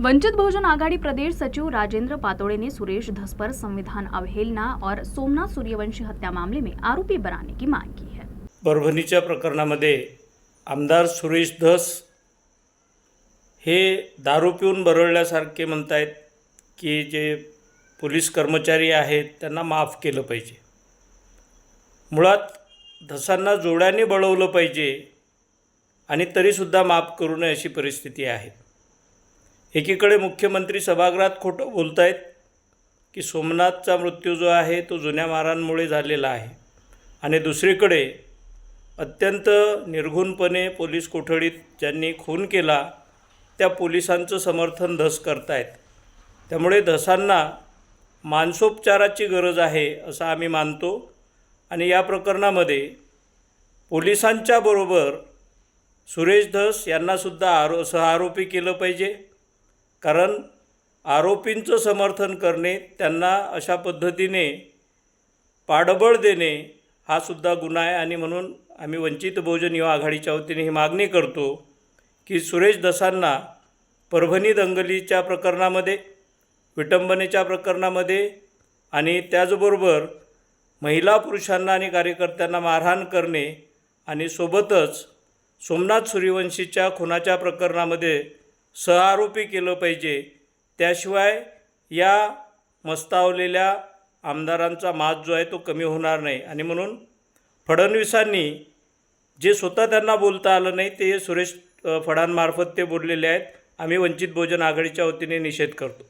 वंचित बहुजन आघाड़ी प्रदेश सचिव राजेंद्र पातोड़े ने सुरेश धस पर संविधान अवहेलना और सोमनाथ सूर्यवंशी हत्या मामले में आरोपी बनाने की मांग की है। परभणीच्या प्रकरणामध्ये आमदार सुरेश धस हे दारू पिऊन बरळल्यासारखे म्हणतायत की जे पोलीस कर्मचारी आहेत त्यांना माफ केलं पाहिजे। मुळात धसांना जोड्याने बळवलं पाहिजे आणि तरीसुद्धा माफ करू नये अशी परिस्थिती आहे। एकीकडे मुख्यमंत्री सभागृहात खोटं बोलतायत की सोमनाथचा मृत्यू जो आहे तो जुन्या मारांमुळे झालेला आहे आणि दुसरीकडे अत्यंत निर्घुणपणे पोलीस कोठडीत ज्यांनी खून केला त्या पोलिसांचं समर्थन धस करतायत। त्यामुळे धसांना मानसोपचाराची गरज आहे असं आम्ही मानतो आणि या प्रकरणामध्ये पोलिसांच्या बरोबर सुरेश धस यांनासुद्धा सहआरोपी केलं पाहिजे, कारण आरोपींचं समर्थन करणे, त्यांना अशा पद्धतीने पाठबळ देणे हा सुद्धा गुन्हा आहे। आणि म्हणून आम्ही वंचित बहुजन युवा आघाडीच्या वतीने ही मागणी करतो की सुरेश धसांना परभणी दंगलीच्या प्रकरणामध्ये, विटंबनेच्या प्रकरणामध्ये आणि त्याचबरोबर महिला पुरुषांना आणि कार्यकर्त्यांना मारहाण करणे आणि सोबतच सोमनाथ सूर्यवंशीच्या खुनाच्या प्रकरणामध्ये सहआरोपी केलं पाहिजे। त्याशिवाय या मस्तावलेल्या आमदारांचा माज जो आहे तो कमी होणार नाही। आणि म्हणून फडणवीसांनी जे स्वतः त्यांना बोलता आलं नाही ते सुरेश फडांमार्फत ते बोललेले आहेत। आम्ही वंचित बहुजन आघाडीच्या वतीने निषेध करतो।